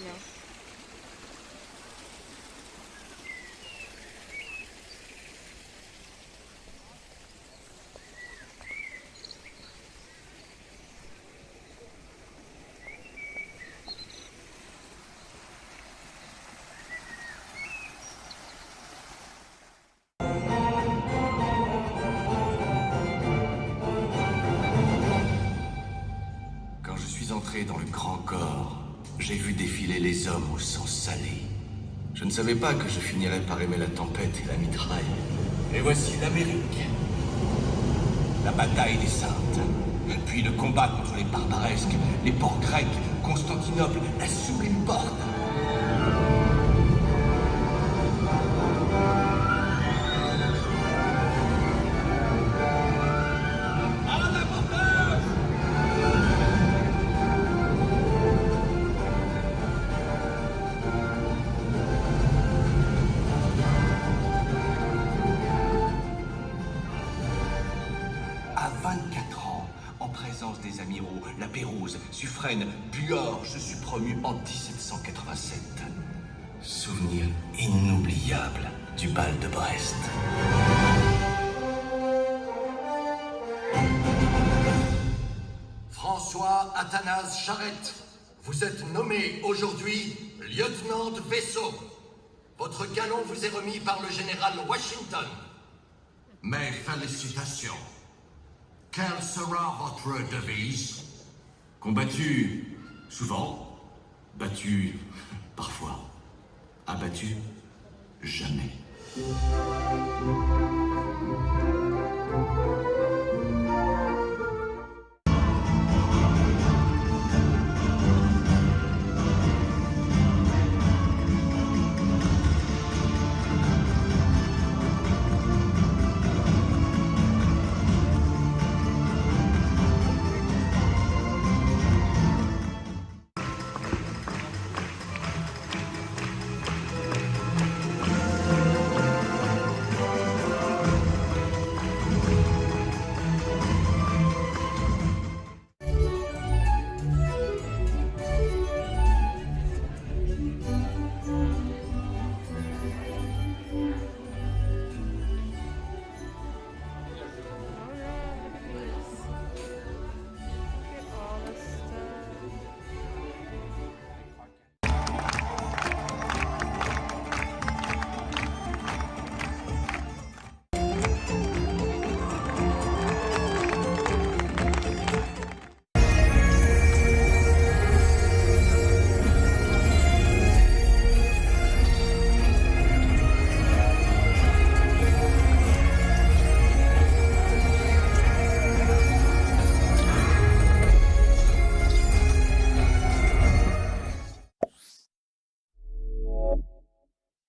know. Quand je suis entré dans le grand corps, j'ai vu défiler les hommes au sang salé. Je ne savais pas que je finirais par aimer la tempête et la mitraille. Et voici l'Amérique. La bataille des Saintes. Puis le combat contre les barbaresques, les ports grecs, Constantinople, la sublime porte. À 24 ans, en présence des amiraux, la Pérouse, Suffren, Buor, je suis promu en 1787. Souvenir inoubliable du bal de Brest. François Athanase Charette, vous êtes nommé aujourd'hui lieutenant de vaisseau. Votre galon vous est remis par le général Washington. Mes félicitations. Quelle sera votre devise? Combattu souvent, battu parfois, abattu jamais.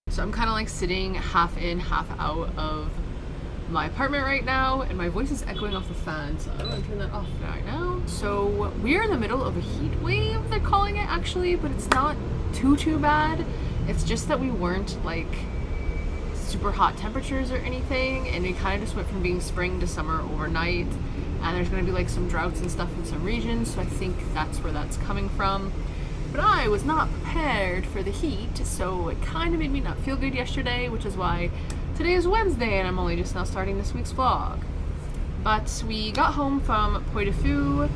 So I'm kind of like sitting half in, half out of my apartment right now, and my voice is echoing off the fan, so I'm gonna turn that off right now. So we're in the middle of a heat wave, they're calling it actually, but it's not too bad. It's just that we weren't like super hot temperatures or anything, and it kind of just went from being spring to summer overnight, and there's gonna be like some droughts and stuff in some regions, so I think that's where that's coming from. But I was not prepared for the heat, so it kind of made me not feel good yesterday, which is why today is Wednesday and I'm only just now starting this week's vlog. But we got home from Puy du Fou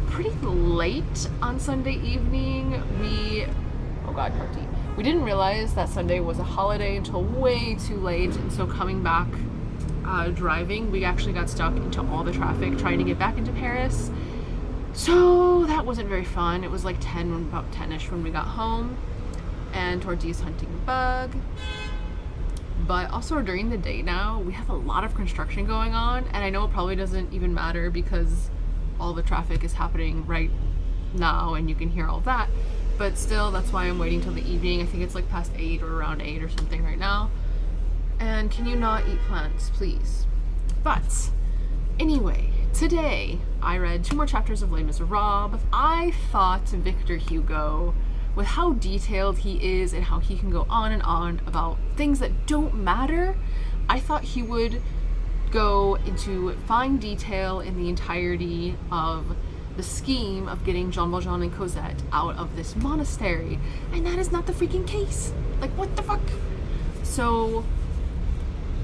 pretty late on Sunday evening. Oh god, Carty. We didn't realize that Sunday was a holiday until way too late, and so coming back driving, we actually got stuck into all the traffic trying to get back into Paris. So that wasn't very fun. It was like about 10ish when we got home, and Torti's hunting a bug. But also during the day now, we have a lot of construction going on, and I know it probably doesn't even matter because all the traffic is happening right now and you can hear all that, but still, that's why I'm waiting till the evening. I think it's like past 8 or around 8 or something right now. And can you not eat plants, please? But anyway, today I read 2 more chapters of Les Miserables. I thought Victor Hugo, with how detailed he is and how he can go on and on about things that don't matter, I thought he would go into fine detail in the entirety of the scheme of getting Jean Valjean and Cosette out of this monastery, and that is not the freaking case. Like, what the fuck? So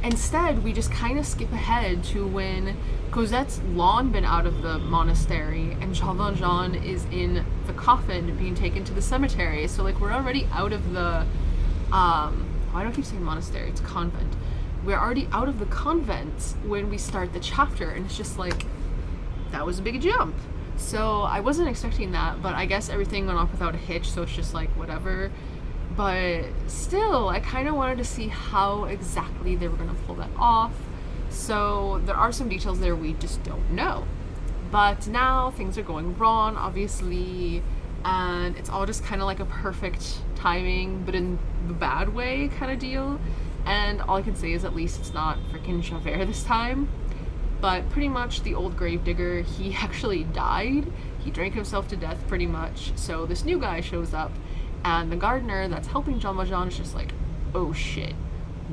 instead, we just kind of skip ahead to when Cosette's long been out of the monastery and Jean Valjean is in the coffin being taken to the cemetery. So like, we're already out of the why do I keep saying monastery? It's convent. We're already out of the convent when we start the chapter, and it's just like, that was a big jump. So I wasn't expecting that, but I guess everything went off without a hitch, so it's just like, whatever. But still, I kind of wanted to see how exactly they were going to pull that off. So there are some details there we just don't know. But now things are going wrong, obviously, and it's all just kind of like a perfect timing, but in the bad way kind of deal. And all I can say is at least it's not freaking Javert this time. But pretty much the old gravedigger, he actually died. He drank himself to death pretty much. So this new guy shows up, and the gardener that's helping Jean Valjean is just like, oh shit,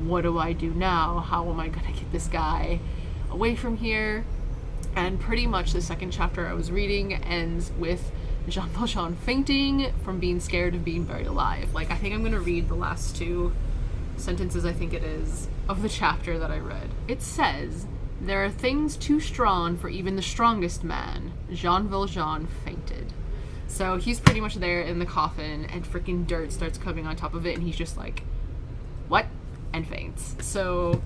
what do I do now? How am I gonna get this guy away from here? And pretty much the second chapter I was reading ends with Jean Valjean fainting from being scared of being buried alive. Like, I think I'm gonna read the last 2 sentences, I think it is, of the chapter that I read. It says, "There are things too strong for even the strongest man. Jean Valjean fainted." So he's pretty much there in the coffin, and freaking dirt starts coming on top of it, and he's just like, what? And faints. So,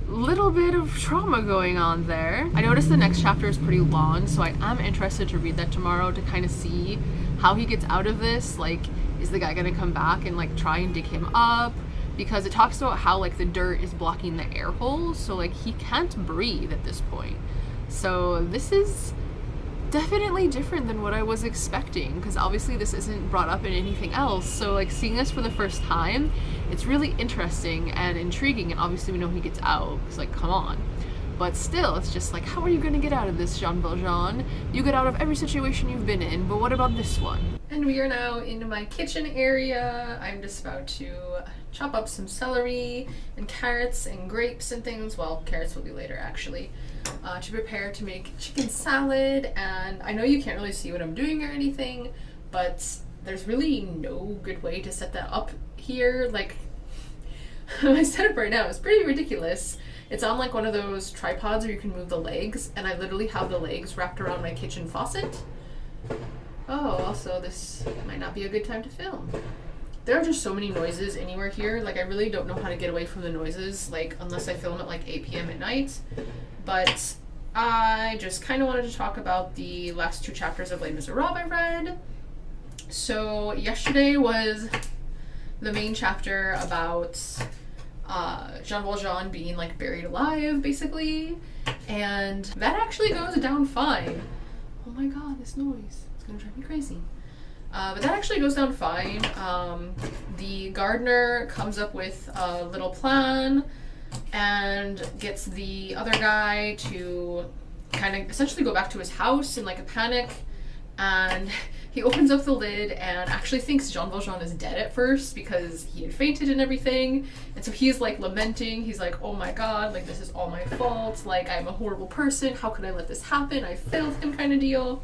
little bit of trauma going on there. I noticed the next chapter is pretty long, so I am interested to read that tomorrow to kind of see how he gets out of this. Like, is the guy gonna come back and like try and dig him up? Because it talks about how like the dirt is blocking the air holes, so like he can't breathe at this point. So this is definitely different than what I was expecting, because obviously this isn't brought up in anything else. So like, seeing this for the first time, it's really interesting and intriguing, and obviously we know he gets out, because like, come on. But still, it's just like, how are you gonna get out of this, Jean Valjean? You get out of every situation you've been in, but what about this one? And we are now in my kitchen area. I'm just about to chop up some celery and carrots and grapes and things. Well, carrots will be later actually. To prepare to make chicken salad. And I know you can't really see what I'm doing or anything, but there's really no good way to set that up here. Like, my setup right now is pretty ridiculous. It's on like one of those tripods where you can move the legs, and I literally have the legs wrapped around my kitchen faucet. Oh, also this might not be a good time to film. There are just so many noises anywhere here. Like, I really don't know how to get away from the noises, like, unless I film at like 8 p.m. at night. But I just kind of wanted to talk about the last 2 chapters of Les Miserables I read. So yesterday was the main chapter about Jean Valjean being like buried alive, basically, and that actually goes down fine. Oh my god, this noise, it's gonna drive me crazy. But that actually goes down fine. The gardener comes up with a little plan and gets the other guy to kind of essentially go back to his house in like a panic, and he opens up the lid and actually thinks Jean Valjean is dead at first because he had fainted and everything. And so he's like lamenting. He's like, oh my god, like, this is all my fault. Like, I'm a horrible person. How could I let this happen? I failed him, kind of deal.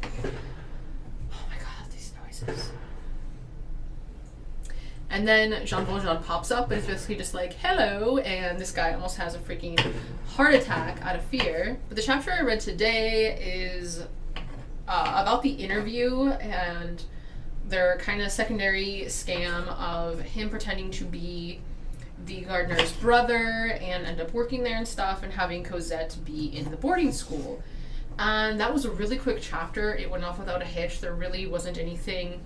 Oh my god, these noises. And then Jean Valjean pops up and is basically just like, hello, and this guy almost has a freaking heart attack out of fear. But the chapter I read today is about the interview and their kind of secondary scam of him pretending to be the gardener's brother and end up working there and stuff, and having Cosette be in the boarding school. And that was a really quick chapter. It went off without a hitch. There really wasn't anything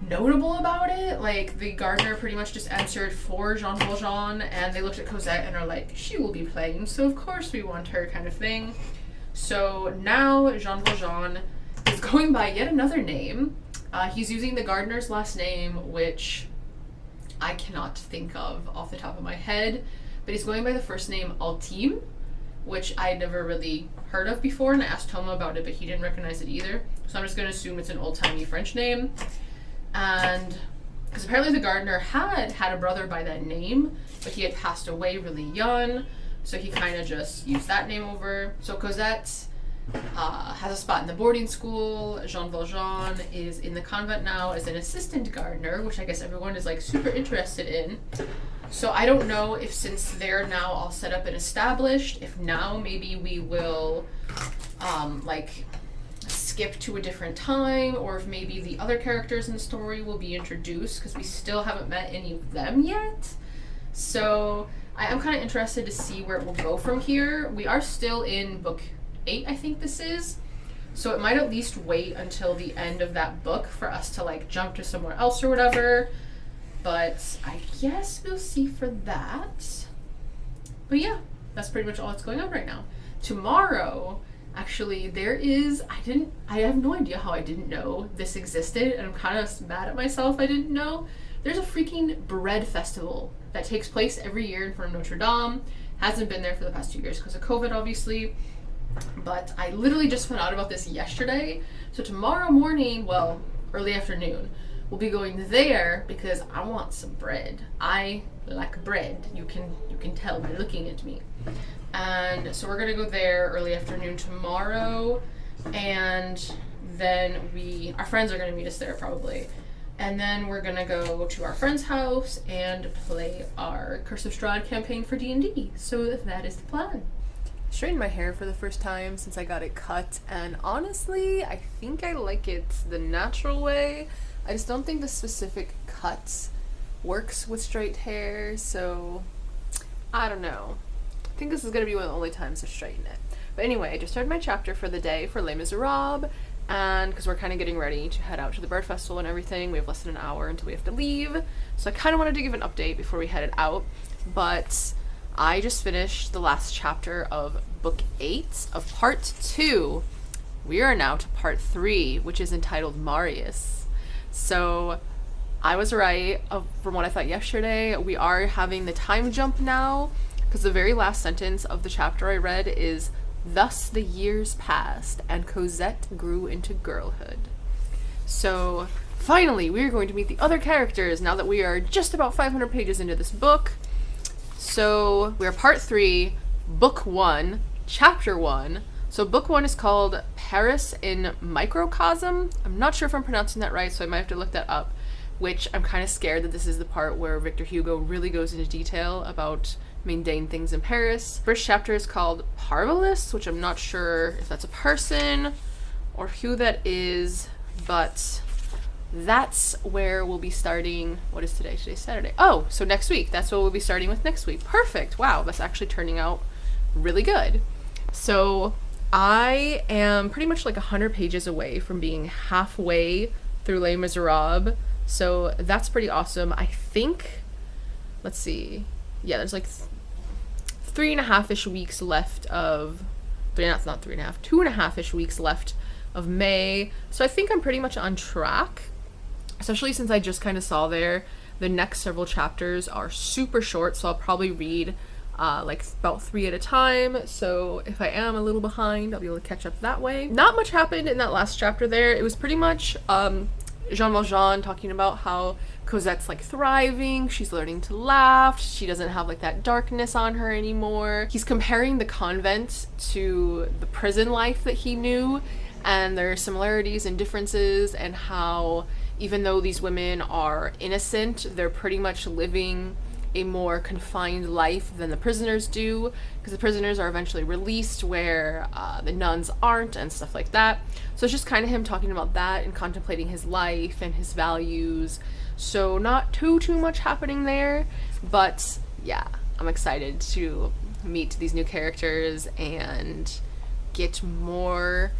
notable about it. Like, the gardener pretty much just answered for Jean Valjean, and they looked at Cosette and are like, she will be playing, so of course we want her, kind of thing. So now Jean Valjean is going by yet another name. He's using the gardener's last name, which I cannot think of off the top of my head, but he's going by the first name Ultime, which I never really heard of before, and I asked Thomas about it, but he didn't recognize it either. So I'm just going to assume it's an old-timey French name. And because apparently the gardener had a brother by that name, but he had passed away really young, so he kind of just used that name over. So Cosette has a spot in the boarding school. Jean Valjean is in the convent now as an assistant gardener, which I guess everyone is like super interested in. So I don't know if, since they're now all set up and established, if now maybe we will like skip to a different time, or if maybe the other characters in the story will be introduced, because we still haven't met any of them yet. So I am kind of interested to see where it will go from here. We are still in book 8, I think this is. So it might at least wait until the end of that book for us to like jump to somewhere else or whatever. But I guess we'll see for that. But yeah, that's pretty much all that's going on right now. Tomorrow, actually, there is, I have no idea how I didn't know this existed, and I'm kind of mad at myself I didn't know. There's a freaking bread festival that takes place every year in front of Notre Dame. Hasn't been there for the past 2 years because of COVID, obviously. But I literally just found out about this yesterday. So tomorrow morning, well, early afternoon, we'll be going there because I want some bread. I like bread. You can tell by looking at me. And so we're gonna go there early afternoon tomorrow, and then our friends are gonna meet us there probably. And then we're gonna go to our friend's house and play our Curse of Strahd campaign for D&D. So that is the plan. Straightened my hair for the first time since I got it cut, and honestly, I think I like it the natural way. I just don't think the specific cut works with straight hair, so I don't know. I think this is gonna be one of the only times I straighten it. But anyway, I just started my chapter for the day for Les Miserables, and because we're kind of getting ready to head out to the bird festival and everything, we have less than an hour until we have to leave. So I kind of wanted to give an update before we headed out, but I just finished the last chapter of book 8 of part 2. We are now to part 3, which is entitled Marius. So I was right from what I thought yesterday. We are having the time jump now, because the very last sentence of the chapter I read is, "Thus the years passed, and Cosette grew into girlhood." So finally, we are going to meet the other characters now that we are just about 500 pages into this book. So we're part 3, book 1, chapter 1. So book 1 is called Paris in Microcosm. I'm not sure if I'm pronouncing that right, so I might have to look that up, which I'm kind of scared that this is the part where Victor Hugo really goes into detail about mundane things in Paris. First chapter is called Parvulus, which I'm not sure if that's a person or who that is, but that's where we'll be starting. What is today? Today's Saturday. Oh, so next week. That's what we'll be starting with next week. Perfect. Wow, that's actually turning out really good. So I am pretty much like 100 pages away from being halfway through Les Miserables. So that's pretty awesome. I think, let's see. Yeah, there's like 3.5-ish weeks left of, not 3.5, 2.5-ish weeks left of May. So I think I'm pretty much on track, especially since I just kind of saw there the next several chapters are super short, so I'll probably read like about 3 at a time. So if I am a little behind, I'll be able to catch up that way. Not much happened in that last chapter there. It was pretty much Jean Valjean talking about how Cosette's like thriving, she's learning to laugh, she doesn't have like that darkness on her anymore. He's comparing the convent to the prison life that he knew, and there are similarities and differences, and how even though these women are innocent, they're pretty much living a more confined life than the prisoners do, because the prisoners are eventually released where the nuns aren't, and stuff like that. So it's just kind of him talking about that and contemplating his life and his values. So not too much happening there, but yeah, I'm excited to meet these new characters and get more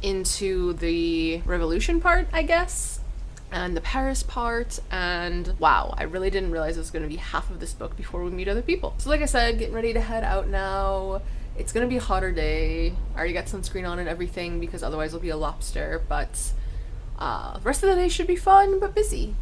into the revolution part, I guess, and the Paris part. And wow, I really didn't realize it was going to be half of this book before we meet other people. So like I said, getting ready to head out now. It's going to be a hotter day. I already got sunscreen on and everything because otherwise it'll be a lobster, but the rest of the day should be fun but busy.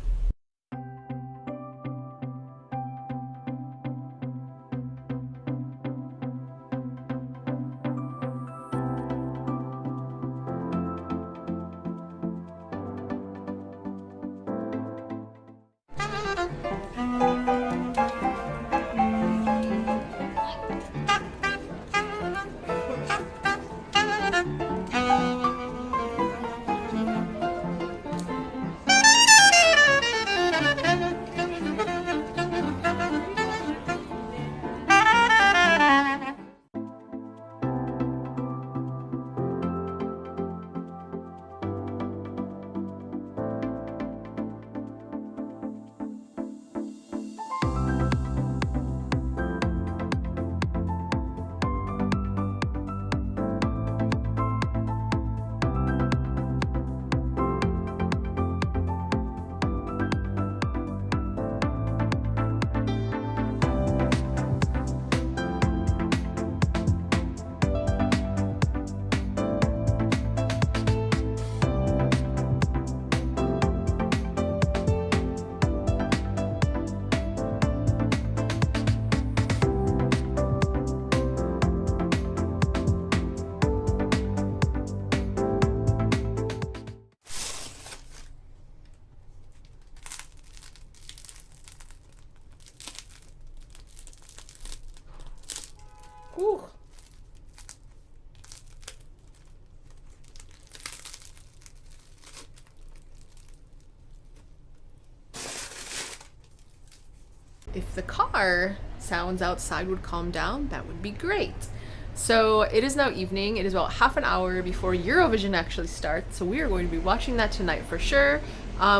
if the car sounds outside would calm down, that would be great. So it is now evening. It is about half an hour before Eurovision actually starts. So we are going to be watching that tonight for sure.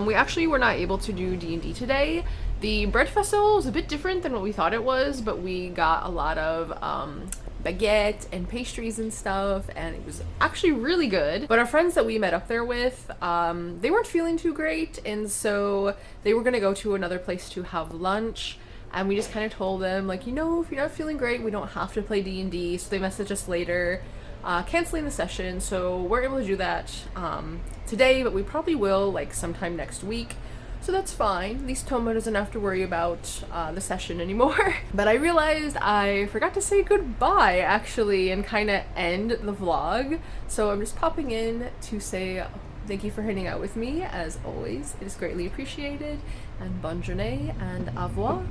We actually were not able to do D&D today. The bread festival was a bit different than what we thought it was, but we got a lot of baguette and pastries and stuff, and it was actually really good. But our friends that we met up there with, they weren't feeling too great, and so they were gonna go to another place to have lunch. And we just kind of told them, like, you know, if you're not feeling great, we don't have to play D&D. So they messaged us later, canceling the session. So we're able to do that today, but we probably will, like, sometime next week. So that's fine. At least Toma doesn't have to worry about the session anymore. But I realized I forgot to say goodbye, actually, and kind of end the vlog. So I'm just popping in to say thank you for hanging out with me, as always. It is greatly appreciated. And bonne journée, and au revoir.